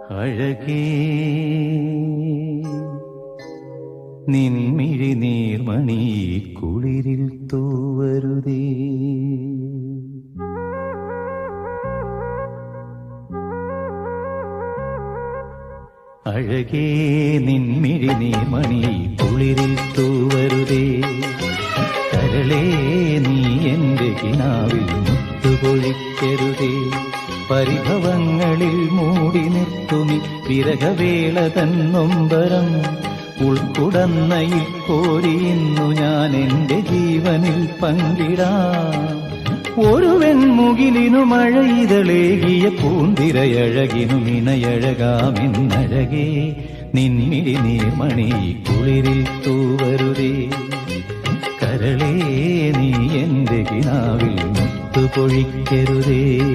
അഴകേ നിൻമിഴി നീർമണി കുളിരിൽ തൂവരുതേ. അഴകേ നിൻമിഴി നീർമണി കുളിരിൽ തൂവരുതേ. കരളേ നീ എന്റെ കിനാവിൽ മുത്തുപൊഴിക്കരുതേ. പരിഭവങ്ങളിൽ മൂടി നിർത്തുമി വിരഹവേള തന്നൊമ്പരം. ഉൾക്കുടന്നയിൽ കോരിയുന്നു ഞാൻ എന്റെ ജീവനിൽ പങ്കിടാം. ഒരു വെൺമുകിലിനു മഴയിതളേകിയ പൂന്തിരയഴകിനു ഇണയഴകാമെന്നഴകേ നിൻമിഴി നീർമണി കുളിരിൽ തൂവരുതേ. കരളേ നീ എന്റെ കിനാവിൽ മുത്തുപൊഴിക്കരുതേ.